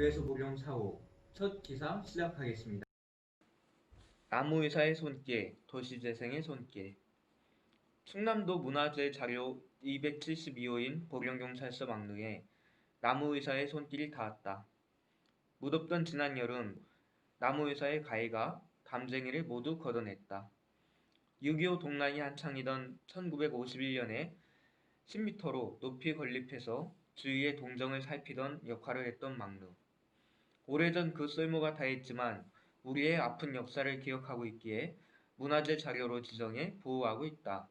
그래서 보령 4호 첫 기사 시작하겠습니다. 나무의사의 손길, 도시재생의 손길. 충남도 문화재 자료 272호인 보령경찰서 막루에 나무의사의 손길이 닿았다. 무덥던 지난 여름, 나무의사의 가해가 담쟁이를 모두 걷어냈다. 6.25 동란이 한창이던 1951년에 10m로 높이 건립해서 주위의 동정을 살피던 역할을 했던 막루. 오래전 그 쓸모가 다했지만 우리의 아픈 역사를 기억하고 있기에 문화재 자료로 지정해 보호하고 있다.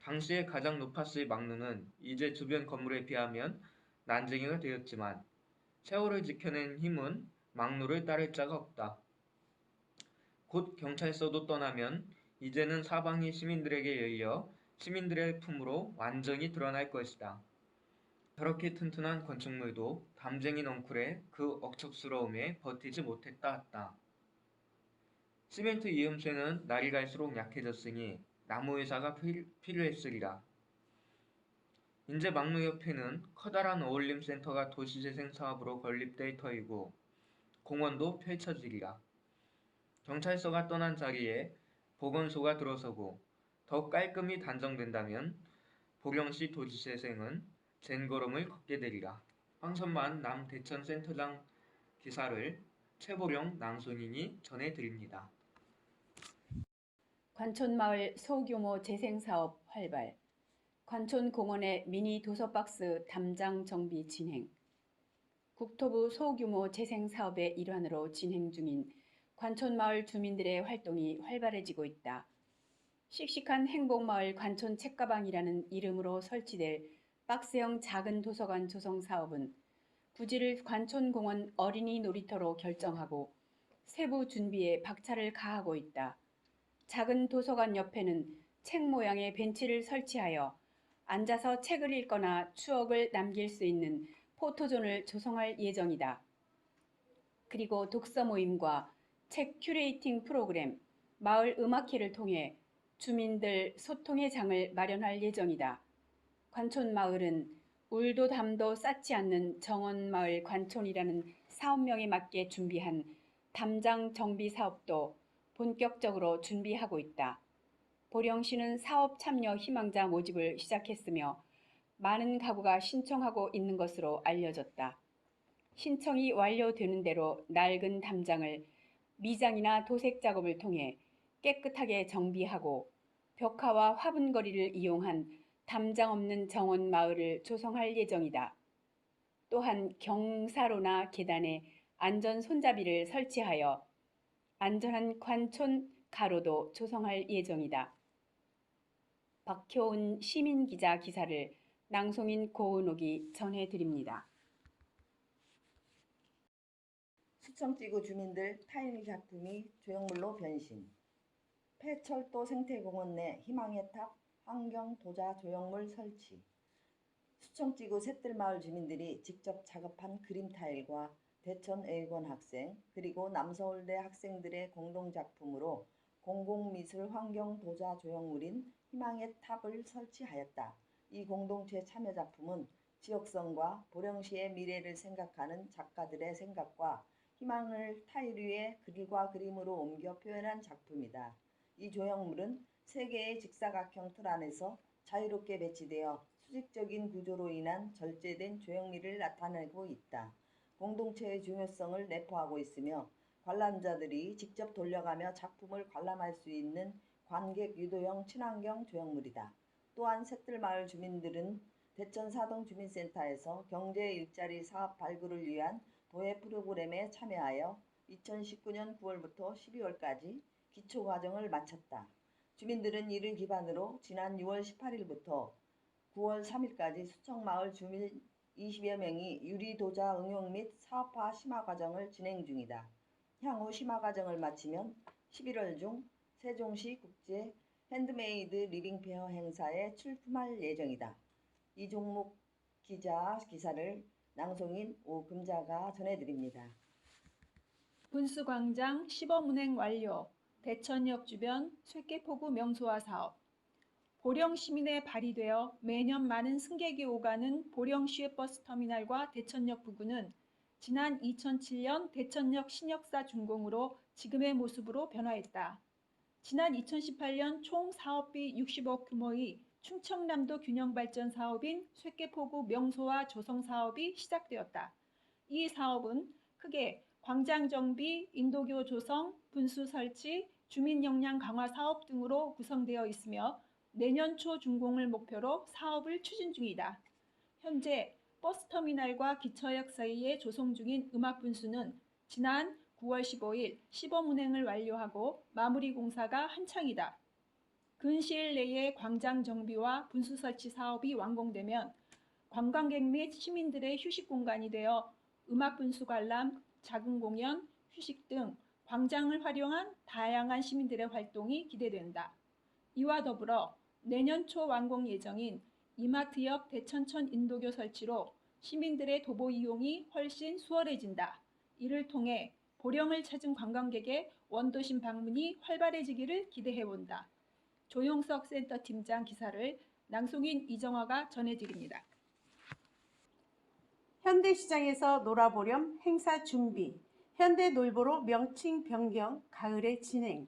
당시에 가장 높았을 막루는 이제 주변 건물에 비하면 난쟁이가 되었지만 세월을 지켜낸 힘은 막루를 따를 자가 없다. 곧 경찰서도 떠나면 이제는 사방이 시민들에게 열려 시민들의 품으로 완전히 드러날 것이다. 저렇게 튼튼한 건축물도 담쟁이 넝쿨의 그 억척스러움에 버티지 못했다 했다. 시멘트 이음새는 날이 갈수록 약해졌으니 나무의사가 필요했으리라. 인제 막루 옆에는 커다란 어울림센터가 도시재생 사업으로 건립될 터이고 공원도 펼쳐지리라. 경찰서가 떠난 자리에 보건소가 들어서고 더 깔끔히 단정된다면 보령시 도시재생은 젠걸음을 걷게 되리라. 황선만 남대천센터장 기사를 최보령 낭송인이 전해드립니다. 관촌마을 소규모 재생사업 활발. 관촌공원의 미니 도서박스 담장 정비 진행. 국토부 소규모 재생사업의 일환으로 진행 중인 관촌마을 주민들의 활동이 활발해지고 있다. 씩씩한 행복마을 관촌 책가방이라는 이름으로 설치될 박스형 작은 도서관 조성 사업은 부지를 관촌공원 어린이 놀이터로 결정하고 세부 준비에 박차를 가하고 있다. 작은 도서관 옆에는 책 모양의 벤치를 설치하여 앉아서 책을 읽거나 추억을 남길 수 있는 포토존을 조성할 예정이다. 그리고 독서 모임과 책 큐레이팅 프로그램, 마을 음악회를 통해 주민들 소통의 장을 마련할 예정이다. 관촌마을은 울도 담도 쌓지 않는 정원마을 관촌이라는 사업명에 맞게 준비한 담장 정비 사업도 본격적으로 준비하고 있다. 보령시는 사업 참여 희망자 모집을 시작했으며 많은 가구가 신청하고 있는 것으로 알려졌다. 신청이 완료되는 대로 낡은 담장을 미장이나 도색 작업을 통해 깨끗하게 정비하고 벽화와 화분거리를 이용한 담장 없는 정원 마을을 조성할 예정이다. 또한 경사로나 계단에 안전 손잡이를 설치하여 안전한 관촌 가로도 조성할 예정이다. 박효은 시민기자 기사를 낭송인 고은옥이 전해드립니다. 수청지구 주민들 타일 작품이 조형물로 변신. 폐철도 생태공원 내 희망의 탑 환경 도자 조형물 설치. 수청지구 셋들마을 주민들이 직접 작업한 그림 타일과 대천의권 학생 그리고 남서울대 학생들의 공동작품으로 공공미술 환경 도자 조형물인 희망의 탑을 설치하였다. 이 공동체 참여 작품은 지역성과 보령시의 미래를 생각하는 작가들의 생각과 희망을 타일 위에 글과 그림으로 옮겨 표현한 작품이다. 이 조형물은 3개의 직사각형 틀 안에서 자유롭게 배치되어 수직적인 구조로 인한 절제된 조형미를 나타내고 있다. 공동체의 중요성을 내포하고 있으며 관람자들이 직접 돌려가며 작품을 관람할 수 있는 관객 유도형 친환경 조형물이다. 또한 셋들마을 주민들은 대천사동 주민센터에서 경제 일자리 사업 발굴을 위한 도예 프로그램에 참여하여 2019년 9월부터 12월까지 기초과정을 마쳤다. 주민들은 이를 기반으로 지난 6월 18일부터 9월 3일까지 수청마을 주민 20여 명이 유리도자 응용 및 사업화 심화과정을 진행 중이다. 향후 심화과정을 마치면 11월 중 세종시 국제 핸드메이드 리빙페어 행사에 출품할 예정이다. 이종목 기자 기사를 낭송인 오금자가 전해드립니다. 분수광장 시범운행 완료. 대천역 주변 쇠계포구 명소화 사업. 보령 시민에 발의되어 매년 많은 승객이 오가는 보령 시외버스터미널과 대천역 부근은 지난 2007년 대천역 신역사 준공으로 지금의 모습으로 변화했다. 지난 2018년 총 사업비 60억 규모의 충청남도 균형발전 사업인 쇠계포구 명소화 조성 사업이 시작되었다. 이 사업은 크게 광장 정비, 인도교 조성, 분수 설치, 주민 역량 강화 사업 등으로 구성되어 있으며 내년 초 준공을 목표로 사업을 추진 중이다. 현재 버스터미널과 기차역 사이에 조성 중인 음압분수는 지난 9월 15일 시범 운행을 완료하고 마무리 공사가 한창이다. 근시일 내에 광장 정비와 분수 설치 사업이 완공되면 관광객 및 시민들의 휴식 공간이 되어 음압분수 관람, 작은 공연, 휴식 등 광장을 활용한 다양한 시민들의 활동이 기대된다. 이와 더불어 내년 초 완공 예정인 이마트역 대천천 인도교 설치로 시민들의 도보 이용이 훨씬 수월해진다. 이를 통해 보령을 찾은 관광객의 원도심 방문이 활발해지기를 기대해본다. 조용석 센터팀장 기사를 낭송인 이정화가 전해드립니다. 현대시장에서 놀아보렴 행사 준비, 현대놀보로 명칭 변경 가을에 진행.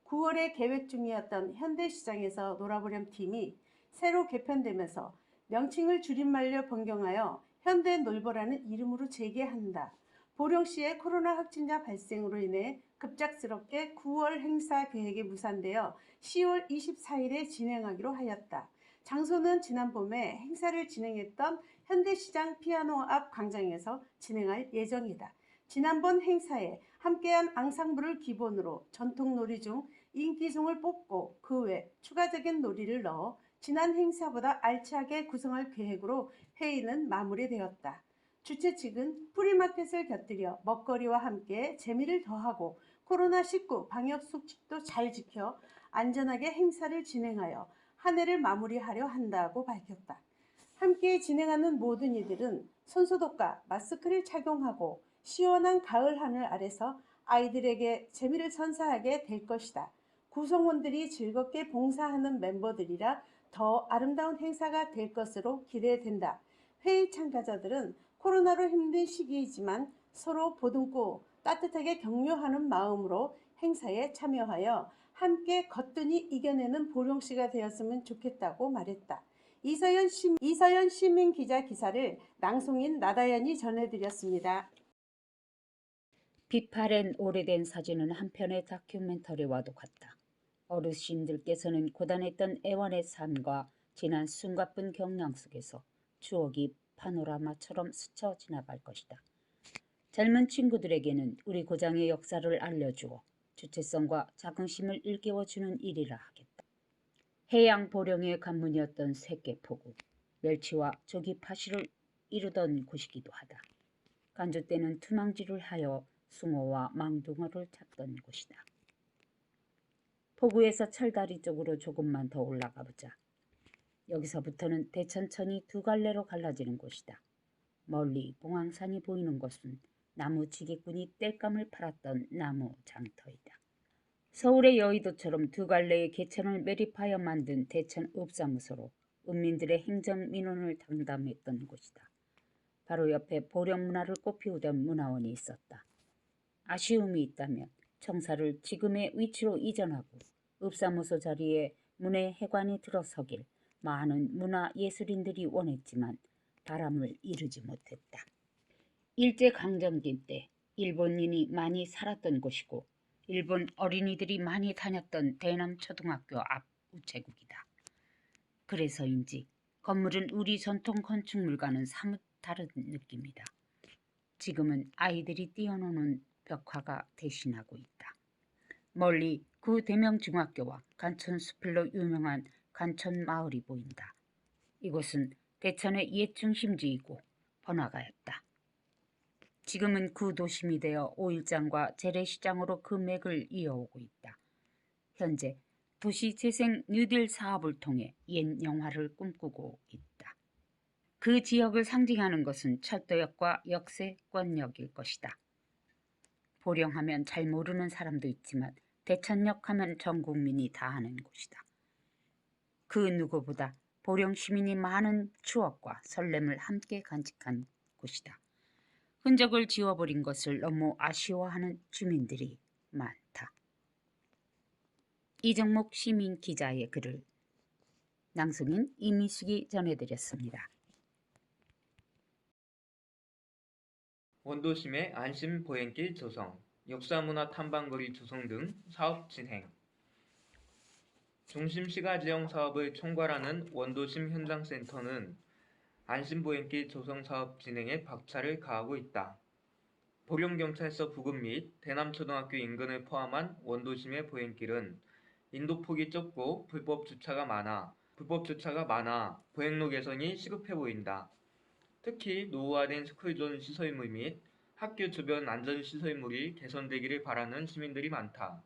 9월에 계획 중이었던 현대시장에서 놀아보렴 팀이 새로 개편되면서 명칭을 줄임말로 변경하여 현대놀보라는 이름으로 재개한다. 보령시의 코로나 확진자 발생으로 인해 급작스럽게 9월 행사 계획이 무산되어 10월 24일에 진행하기로 하였다. 장소는 지난 봄에 행사를 진행했던 현대시장 피아노 앞 광장에서 진행할 예정이다. 지난번 행사에 함께한 앙상블을 기본으로 전통 놀이 중 인기송을 뽑고 그 외 추가적인 놀이를 넣어 지난 행사보다 알차게 구성할 계획으로 회의는 마무리되었다. 주최 측은 프리마켓을 곁들여 먹거리와 함께 재미를 더하고 코로나19 방역 수칙도 잘 지켜 안전하게 행사를 진행하여 한 해를 마무리하려 한다고 밝혔다. 함께 진행하는 모든 이들은 손소독과 마스크를 착용하고 시원한 가을 하늘 아래서 아이들에게 재미를 선사하게 될 것이다. 구성원들이 즐겁게 봉사하는 멤버들이라 더 아름다운 행사가 될 것으로 기대된다. 회의 참가자들은 코로나로 힘든 시기이지만 서로 보듬고 따뜻하게 격려하는 마음으로 행사에 참여하여 함께 거뜬히 이겨내는 보령시가 되었으면 좋겠다고 말했다. 이서연 시민 기자 기사를 낭송인 나다연이 전해드렸습니다. 비파랜 오래된 사진은 한편의 다큐멘터리와도 같다. 어르신들께서는 고단했던 애완의 삶과 지난 숨가쁜 경량 속에서 추억이 파노라마처럼 스쳐 지나갈 것이다. 젊은 친구들에게는 우리 고장의 역사를 알려주어 주체성과 자긍심을 일깨워주는 일이라 하겠다. 해양 보령의 관문이었던 쇠계포구, 멸치와 조기 파시를 이루던 곳이기도 하다. 간주 때는 투망질을 하여 숭어와 망둥어를 찾던 곳이다. 포구에서 철다리 쪽으로 조금만 더 올라가 보자. 여기서부터는 대천천이 두 갈래로 갈라지는 곳이다. 멀리 봉황산이 보이는 곳은 나무 지게꾼이 땔감을 팔았던 나무 장터이다. 서울의 여의도처럼 두 갈래의 개천을 매립하여 만든 대천 읍사무소로 은민들의 행정 민원을 당담했던 곳이다. 바로 옆에 보령 문화를 꽃피우던 문화원이 있었다. 아쉬움이 있다면 청사를 지금의 위치로 이전하고 읍사무소 자리에 문해회관이 들어서길 많은 문화예술인들이 원했지만 바람을 이루지 못했다. 일제강점기 때 일본인이 많이 살았던 곳이고 일본 어린이들이 많이 다녔던 대남초등학교 앞 우체국이다. 그래서인지 건물은 우리 전통 건축물과는 사뭇 다른 느낌이다. 지금은 아이들이 뛰어노는 벽화가 대신하고 있다. 멀리 구 대명중학교와 간천숲을로 유명한 간천마을이 보인다. 이곳은 대천의 옛 중심지이고 번화가였다. 지금은 구 도심이 되어 오일장과 재래시장으로 그 맥을 이어오고 있다. 현재 도시재생 뉴딜 사업을 통해 옛 영화를 꿈꾸고 있다. 그 지역을 상징하는 것은 철도역과 역세권역일 것이다. 보령하면 잘 모르는 사람도 있지만 대천역 하면 전 국민이 다 아는 곳이다. 그 누구보다 보령 시민이 많은 추억과 설렘을 함께 간직한 곳이다. 흔적을 지워버린 것을 너무 아쉬워하는 주민들이 많다. 이정목 시민 기자의 글을 낭송인 이미숙이 전해드렸습니다. 원도심의 안심 보행길 조성, 역사문화 탐방거리 조성 등 사업 진행. 중심시가 지형 사업을 총괄하는 원도심 현장센터는 안심 보행길 조성 사업 진행에 박차를 가하고 있다. 보령경찰서 부근 및 대남초등학교 인근을 포함한 원도심의 보행길은 인도폭이 좁고 불법 주차가 많아 보행로 개선이 시급해 보인다. 특히 노후화된 스쿨존 시설물 및 학교 주변 안전시설물이 개선되기를 바라는 시민들이 많다.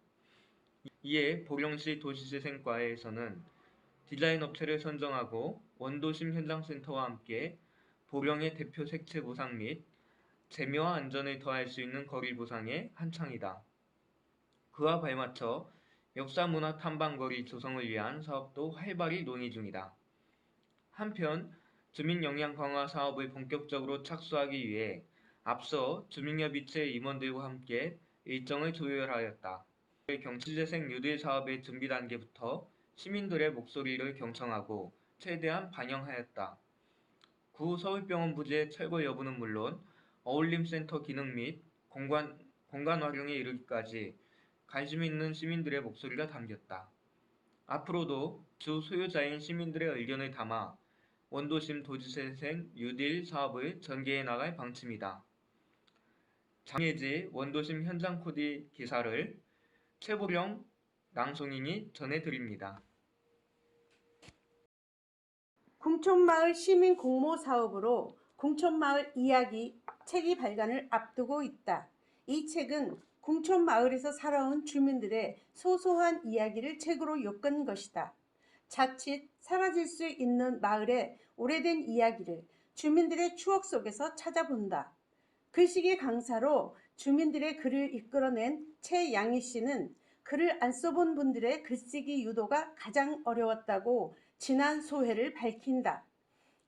이에 보령시 도시재생과에서는 디자인 업체를 선정하고 원도심 현장센터와 함께 보령의 대표 색채 보상 및 재미와 안전을 더할 수 있는 거리 보상에 한창이다. 그와 발맞춰 역사문화 탐방거리 조성을 위한 사업도 활발히 논의 중이다. 한편 주민 역량 강화 사업을 본격적으로 착수하기 위해 앞서 주민협의체 임원들과 함께 일정을 조율하였다. 경치재생 뉴딜 사업의 준비 단계부터 시민들의 목소리를 경청하고 최대한 반영하였다. 구 서울병원 부지의 철거 여부는 물론 어울림센터 기능 및 공간 활용에 이르기까지 관심 있는 시민들의 목소리가 담겼다. 앞으로도 주 소유자인 시민들의 의견을 담아 원도심 도시재생 뉴딜 사업을 전개해 나갈 방침이다. 장예지 원도심 현장 코디 기사를 최보령 낭송인이 전해드립니다. 궁촌마을 시민 공모 사업으로 궁촌마을 이야기 책이 발간을 앞두고 있다. 이 책은 궁촌마을에서 살아온 주민들의 소소한 이야기를 책으로 엮은 것이다. 자칫 사라질 수 있는 마을의 오래된 이야기를 주민들의 추억 속에서 찾아본다. 글쓰기 강사로 주민들의 글을 이끌어낸 최양희 씨는 글을 안 써본 분들의 글쓰기 유도가 가장 어려웠다고 지난 소회를 밝힌다.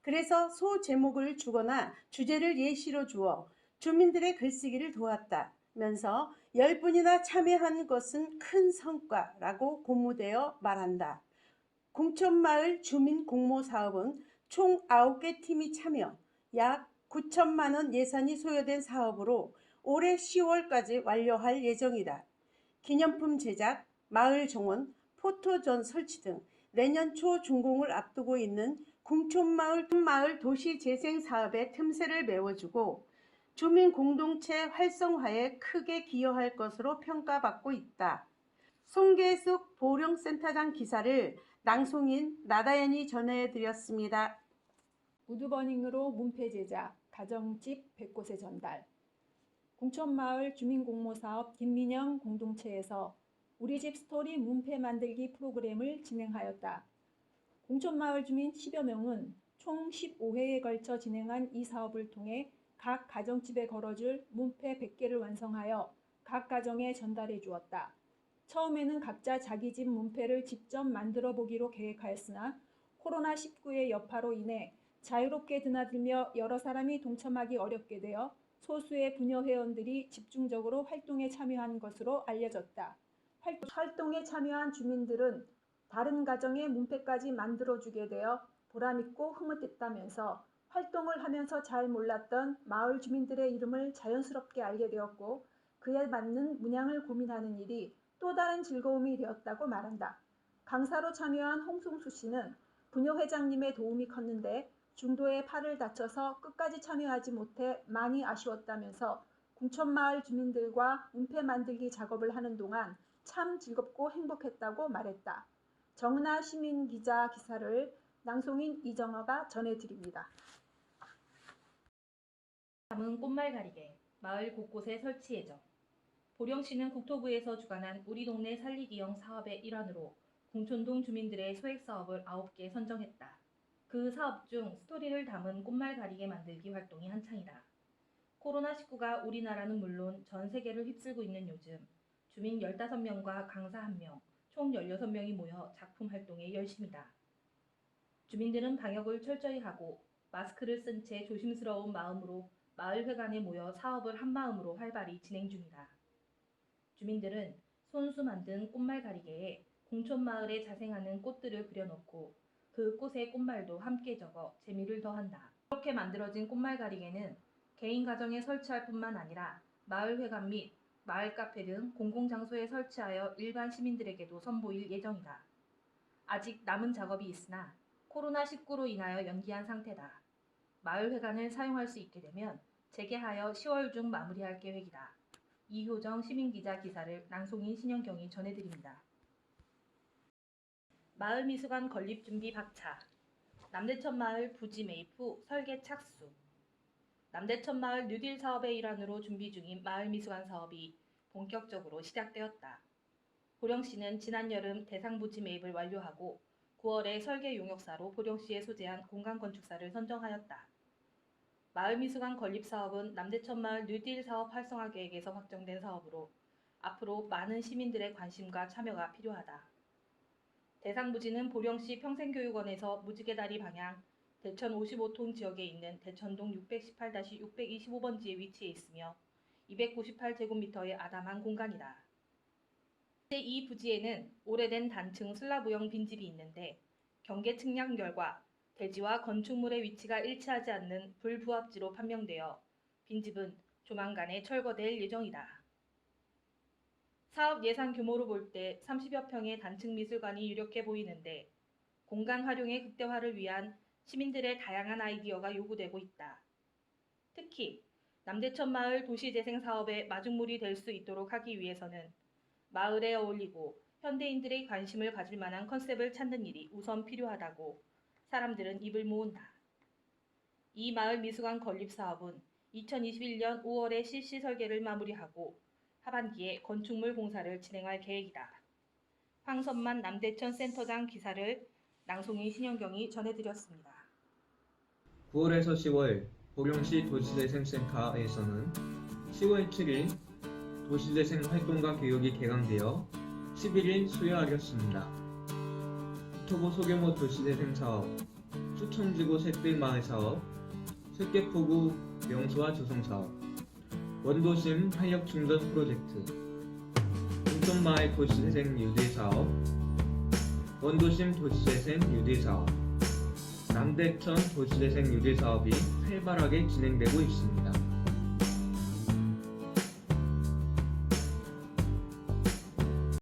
그래서 소 제목을 주거나 주제를 예시로 주어 주민들의 글쓰기를 도왔다면서 10분이나 참여한 것은 큰 성과라고 고무되어 말한다. 궁촌마을 주민 공모 사업은 총 9개 팀이 참여, 약 9천만 원 예산이 소요된 사업으로 올해 10월까지 완료할 예정이다. 기념품 제작, 마을 정원, 포토존 설치 등 내년 초 준공을 앞두고 있는 궁촌마을 도시재생 사업의 틈새를 메워주고 주민 공동체 활성화에 크게 기여할 것으로 평가받고 있다. 송계숙 보령센터장 기사를 낭송인 나다연이 전해드렸습니다. 우드버닝으로 문패 제작, 가정집 100곳에 전달. 궁촌마을 주민공모사업 김민영 공동체에서 우리집 스토리 문패 만들기 프로그램을 진행하였다. 궁촌마을 주민 10여 명은 총 15회에 걸쳐 진행한 이 사업을 통해 각 가정집에 걸어줄 문패 100개를 완성하여 각 가정에 전달해 주었다. 처음에는 각자 자기 집 문패를 직접 만들어 보기로 계획하였으나 코로나19의 여파로 인해 자유롭게 드나들며 여러 사람이 동참하기 어렵게 되어 소수의 부녀 회원들이 집중적으로 활동에 참여한 것으로 알려졌다. 활동에 참여한 주민들은 다른 가정의 문패까지 만들어주게 되어 보람있고 흐뭇했다면서 활동을 하면서 잘 몰랐던 마을 주민들의 이름을 자연스럽게 알게 되었고 그에 맞는 문양을 고민하는 일이 또 다른 즐거움이 되었다고 말한다. 강사로 참여한 홍승수 씨는 부녀 회장님의 도움이 컸는데 중도에 팔을 다쳐서 끝까지 참여하지 못해 많이 아쉬웠다면서 궁촌마을 주민들과 문패 만들기 작업을 하는 동안 참 즐겁고 행복했다고 말했다. 정은아 시민기자 기사를 낭송인 이정화가 전해드립니다. 담은 꽃말 가리개, 마을 곳곳에 설치 예정. 보령시는 국토부에서 주관한 우리 동네 살리기형 사업의 일환으로 궁촌동 주민들의 소액사업을 9개 선정했다. 그 사업 중 스토리를 담은 꽃말 가리개 만들기 활동이 한창이다. 코로나19가 우리나라는 물론 전 세계를 휩쓸고 있는 요즘 주민 15명과 강사 1명, 총 16명이 모여 작품 활동에 열심이다. 주민들은 방역을 철저히 하고 마스크를 쓴 채 조심스러운 마음으로 마을회관에 모여 사업을 한마음으로 활발히 진행 중이다. 주민들은 손수 만든 꽃말 가리개에 공촌마을에 자생하는 꽃들을 그려놓고 그 꽃의 꽃말도 함께 적어 재미를 더한다. 이렇게 만들어진 꽃말 가리개는 개인 가정에 설치할 뿐만 아니라 마을회관 및 마을 카페 등 공공장소에 설치하여 일반 시민들에게도 선보일 예정이다. 아직 남은 작업이 있으나 코로나19로 인하여 연기한 상태다. 마을회관을 사용할 수 있게 되면 재개하여 10월 중 마무리할 계획이다. 이효정 시민기자 기사를 낭송인 신현경이 전해드립니다. 마을미술관 건립 준비 박차. 남대천 마을 부지 매입 후 설계 착수. 남대천 마을 뉴딜 사업의 일환으로 준비 중인 마을미술관 사업이 본격적으로 시작되었다. 보령시는 지난 여름 대상 부지 매입을 완료하고 9월에 설계 용역사로 보령시에 소재한 공간건축사를 선정하였다. 마을미술관 건립 사업은 남대천 마을 뉴딜 사업 활성화 계획에서 확정된 사업으로 앞으로 많은 시민들의 관심과 참여가 필요하다. 대상 부지는 보령시 평생교육원에서 무지개다리 방향 대천 55통 지역에 있는 대천동 618-625번지에 위치해 있으며 298제곱미터의 아담한 공간이다. 현재 이 부지에는 오래된 단층 슬라브형 빈집이 있는데 경계 측량 결과 대지와 건축물의 위치가 일치하지 않는 불부합지로 판명되어 빈집은 조만간에 철거될 예정이다. 사업 예산 규모로 볼 때 30여 평의 단층 미술관이 유력해 보이는데 공간 활용의 극대화를 위한 시민들의 다양한 아이디어가 요구되고 있다. 특히 남대천 마을 도시재생 사업의 마중물이 될 수 있도록 하기 위해서는 마을에 어울리고 현대인들의 관심을 가질 만한 컨셉을 찾는 일이 우선 필요하다고 사람들은 입을 모은다. 이 마을 미술관 건립 사업은 2021년 5월에 실시 설계를 마무리하고 하반기에 건축물 공사를 진행할 계획이다. 황선만 남대천 센터장 기사를 낭송인 신현경이 전해드렸습니다. 9월에서 10월 보령시 도시재생센터에서는 10월 7일 도시재생 활동가 교육이 개강되어 11일 수여하였습니다. 토보 소규모 도시재생 사업, 수천지구 샛들마을 사업, 設計포구 명소화 조성 사업, 원도심 활력충전 프로젝트, 공촌마을 도시재생 뉴딜 사업, 원도심 도시재생 뉴딜 사업, 남대천 도시재생 뉴딜 사업이 활발하게 진행되고 있습니다.